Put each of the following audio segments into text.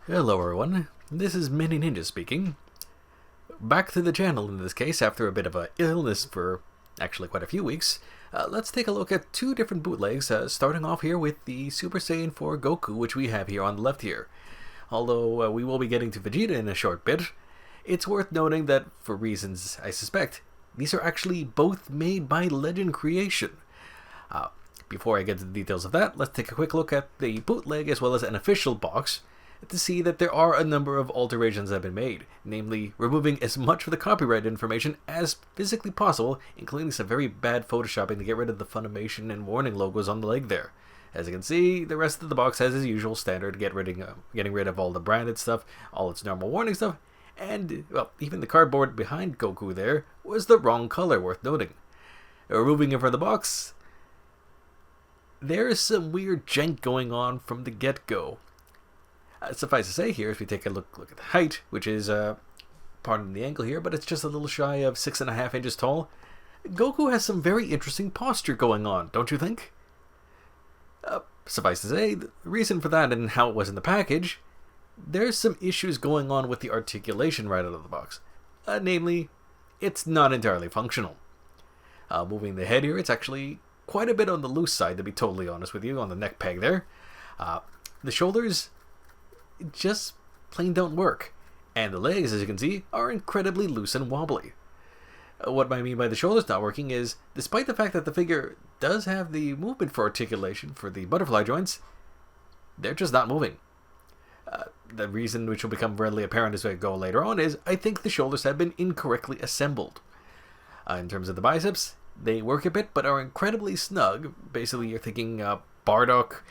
Hello everyone, this is Mini Ninja speaking. Back to the channel in this case after a bit of a illness for actually quite a few weeks. Let's take a look at two different bootlegs, starting off here with the Super Saiyan 4 Goku, which we have here on the left here. Although we will be getting to Vegeta in a short bit, it's worth noting that, for reasons I suspect, these are actually both made by Legend Creation. Before I get to the details of that, let's take a quick look at the bootleg as well as an official box to see that there are a number of alterations that have been made, namely removing as much of the copyright information as physically possible, including some very bad photoshopping to get rid of the Funimation and warning logos on the leg there. As you can see, the rest of the box has its usual standard, getting rid of all the branded stuff, all its normal warning stuff, and, well, even the cardboard behind Goku there was the wrong color, worth noting. Removing it from the box, there is some weird jank going on from the get-go. Suffice to say here, if we take a look at the height, which is, pardon the angle here, but it's just a little shy of 6.5 inches tall, Goku has some very interesting posture going on, don't you think? Suffice to say, the reason for that and how it was in the package, there's some issues going on with the articulation right out of the box. Namely, it's not entirely functional. Moving the head here, it's actually quite a bit on the loose side, to be totally honest with you, on the neck peg there. The shoulders just plain don't work, and the legs, as you can see, are incredibly loose and wobbly. What I mean by the shoulders not working is, despite the fact that the figure does have the movement for articulation for the butterfly joints, they're just not moving. The reason, which will become readily apparent as we go later on, is I think the shoulders have been incorrectly assembled. In terms of the biceps, they work a bit but are incredibly snug. Basically, you're thinking Bardock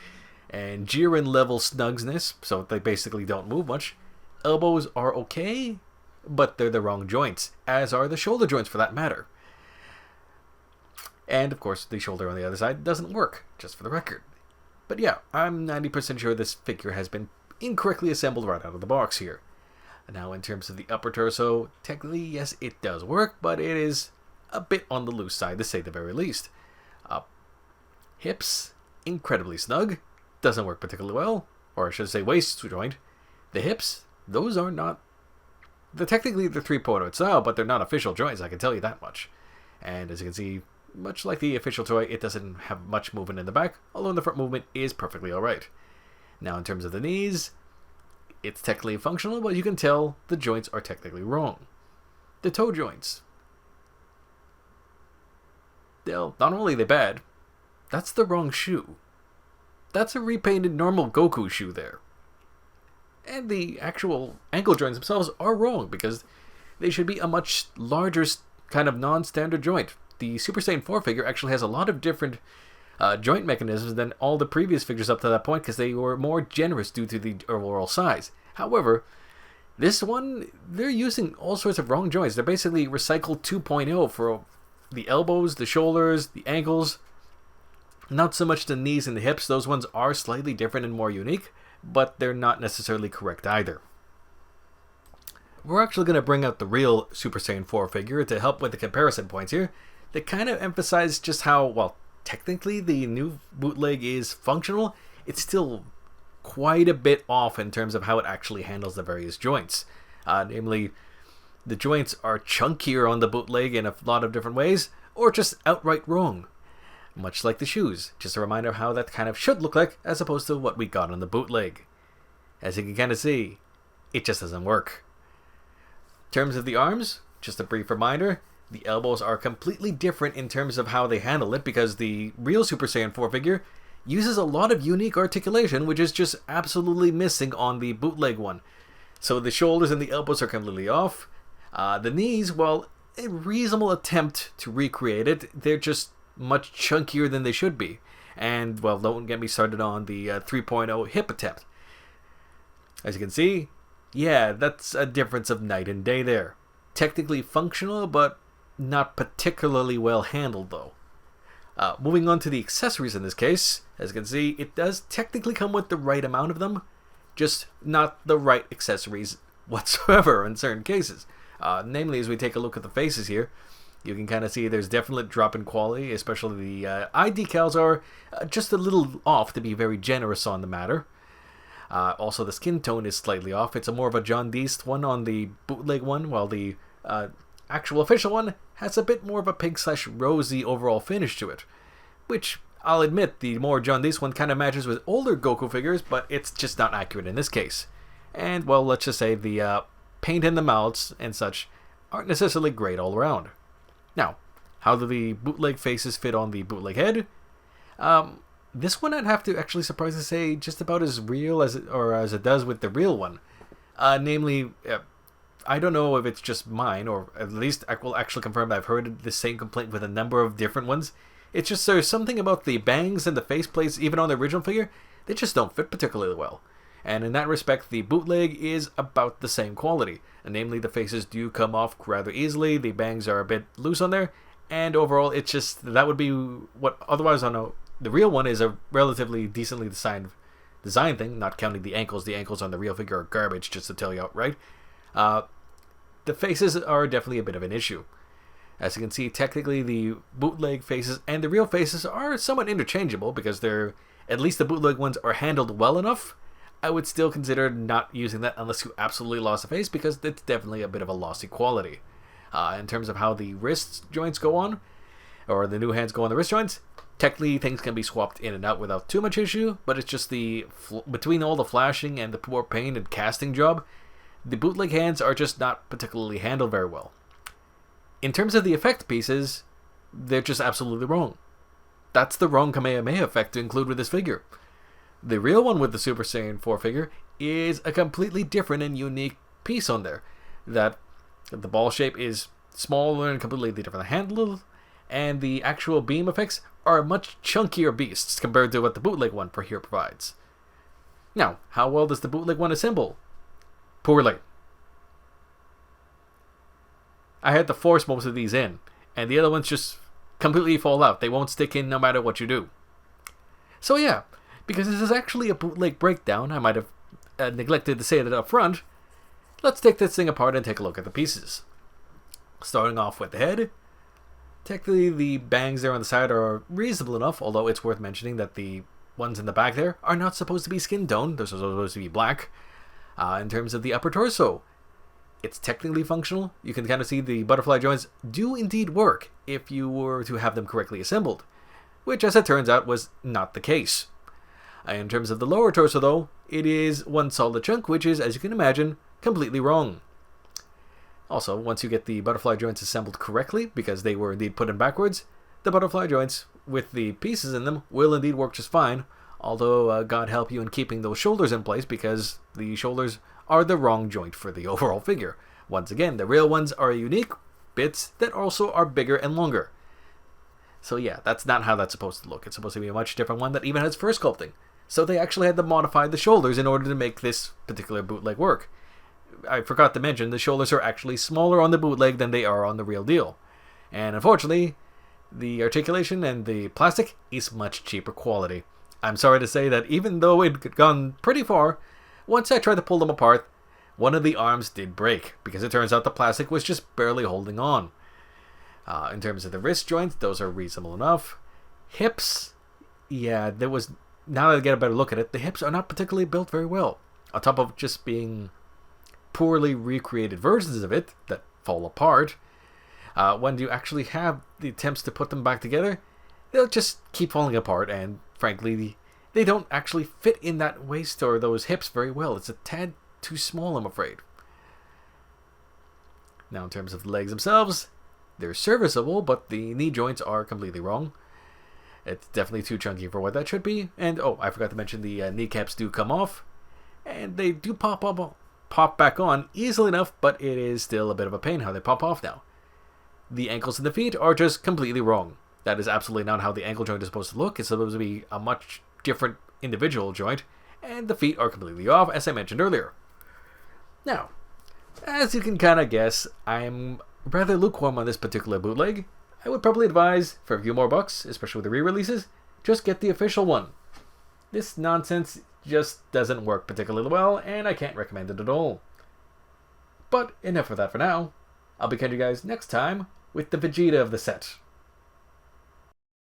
and Jiren level snugness, so they basically don't move much. Elbows are okay, but they're the wrong joints, as are the shoulder joints for that matter. And of course, the shoulder on the other side doesn't work, just for the record. But yeah, I'm 90% sure this figure has been incorrectly assembled right out of the box here. Now, in terms of the upper torso, technically, yes, it does work, but it is a bit on the loose side, to say the very least. Hips, incredibly snug. Doesn't work particularly well, or I should say waist joint. The hips, those are not... They're technically the 3.0 style, but they're not official joints, I can tell you that much. And as you can see, much like the official toy, it doesn't have much movement in the back, although in the front movement is perfectly alright. Now in terms of the knees, it's technically functional, but you can tell the joints are technically wrong. The toe joints, not only are they bad, that's the wrong shoe. That's a repainted normal Goku shoe there. And the actual ankle joints themselves are wrong, because they should be a much larger kind of non-standard joint. The Super Saiyan 4 figure actually has a lot of different joint mechanisms than all the previous figures up to that point, because they were more generous due to the overall size. However, this one, they're using all sorts of wrong joints. They're basically recycled 2.0 for the elbows, the shoulders, the ankles. Not so much the knees and the hips. Those ones are slightly different and more unique, but they're not necessarily correct either. We're actually going to bring out the real Super Saiyan 4 figure to help with the comparison points here, that kind of emphasize just how, well, technically the new bootleg is functional. It's still quite a bit off in terms of how it actually handles the various joints. Namely, the joints are chunkier on the bootleg in a lot of different ways, or just outright wrong. Much like the shoes, just a reminder of how that kind of should look like, as opposed to what we got on the bootleg. As you can kind of see, it just doesn't work. In terms of the arms, just a brief reminder, the elbows are completely different in terms of how they handle it, because the real Super Saiyan 4 figure uses a lot of unique articulation, which is just absolutely missing on the bootleg one. So the shoulders and the elbows are completely off. The knees, well, a reasonable attempt to recreate it, they're just much chunkier than they should be. And, well, don't get me started on the 3.0 hip attempt. As you can see, yeah, that's a difference of night and day there. Technically functional, but not particularly well handled, though. Moving on to the accessories in this case, as you can see, it does technically come with the right amount of them, just not the right accessories whatsoever in certain cases. Namely, as we take a look at the faces here, you can kind of see there's definitely a drop in quality, especially the eye decals are just a little off, to be very generous on the matter. Also, the skin tone is slightly off. It's a more of a jaundiced one on the bootleg one, while the actual official one has a bit more of a pink/rosy overall finish to it. Which, I'll admit, the more jaundiced one kind of matches with older Goku figures, but it's just not accurate in this case. And, well, let's just say the paint in the mouths and such aren't necessarily great all around. Now, how do the bootleg faces fit on the bootleg head? This one I'd have to actually surprise to say just about as real as it does with the real one. Namely, I don't know if it's just mine, or at least I will actually confirm that I've heard the same complaint with a number of different ones. It's just there's something about the bangs and the faceplates, even on the original figure, they just don't fit particularly well. And in that respect, the bootleg is about the same quality. And namely, the faces do come off rather easily, the bangs are a bit loose on there, and overall, it's just, that would be what otherwise on the real one is a relatively decently design thing, not counting the ankles. The ankles on the real figure are garbage, just to tell you outright. The faces are definitely a bit of an issue. As you can see, technically the bootleg faces and the real faces are somewhat interchangeable because at least the bootleg ones are handled well enough. I would still consider not using that unless you absolutely lost a face, because it's definitely a bit of a lossy quality. In terms of how the wrist joints go on, or the new hands go on the wrist joints, technically things can be swapped in and out without too much issue, but it's just between all the flashing and the poor paint and casting job, the bootleg hands are just not particularly handled very well. In terms of the effect pieces, they're just absolutely wrong. That's the wrong Kamehameha effect to include with this figure. The real one with the Super Saiyan 4 figure is a completely different and unique piece on there. That the ball shape is smaller and completely different handle, and the actual beam effects are much chunkier beasts compared to what the bootleg one for here provides. Now, how well does the bootleg one assemble? Poorly. I had to force most of these in, and the other ones just completely fall out. They won't stick in no matter what you do. So yeah, because this is actually a bootleg breakdown, I might have neglected to say it up front, let's take this thing apart and take a look at the pieces. Starting off with the head. Technically, the bangs there on the side are reasonable enough, although it's worth mentioning that the ones in the back there are not supposed to be skin tone, they're supposed to be black. In terms of the upper torso, it's technically functional. You can kind of see the butterfly joints do indeed work if you were to have them correctly assembled, which as it turns out was not the case. In terms of the lower torso though, it is one solid chunk, which is, as you can imagine, completely wrong. Also, once you get the butterfly joints assembled correctly, because they were indeed put in backwards, the butterfly joints with the pieces in them will indeed work just fine, although God help you in keeping those shoulders in place, because the shoulders are the wrong joint for the overall figure. Once again, the real ones are unique bits that also are bigger and longer. So yeah, that's not how that's supposed to look. It's supposed to be a much different one that even has fur sculpting. So they actually had to modify the shoulders in order to make this particular bootleg work. I forgot to mention, the shoulders are actually smaller on the bootleg than they are on the real deal. And unfortunately, the articulation and the plastic is much cheaper quality. I'm sorry to say that even though it had gone pretty far, once I tried to pull them apart, one of the arms did break, because it turns out the plastic was just barely holding on. In terms of the wrist joints, those are reasonable enough. Hips, yeah, now that I get a better look at it, the hips are not particularly built very well. On top of just being poorly recreated versions of it that fall apart, when you actually have the attempts to put them back together, they'll just keep falling apart, and frankly, they don't actually fit in that waist or those hips very well. It's a tad too small, I'm afraid. Now, in terms of the legs themselves, they're serviceable, but the knee joints are completely wrong. It's definitely too chunky for what that should be. And, oh, I forgot to mention the kneecaps do come off, and they do pop back on easily enough, but it is still a bit of a pain how they pop off now. The ankles and the feet are just completely wrong. That is absolutely not how the ankle joint is supposed to look. It's supposed to be a much different individual joint, and the feet are completely off, as I mentioned earlier. Now, as you can kind of guess, I'm rather lukewarm on this particular bootleg. I would probably advise, for a few more bucks, especially with the re-releases, just get the official one. This nonsense just doesn't work particularly well, and I can't recommend it at all. But enough of that for now. I'll be catching you guys next time with the Vegeta of the set.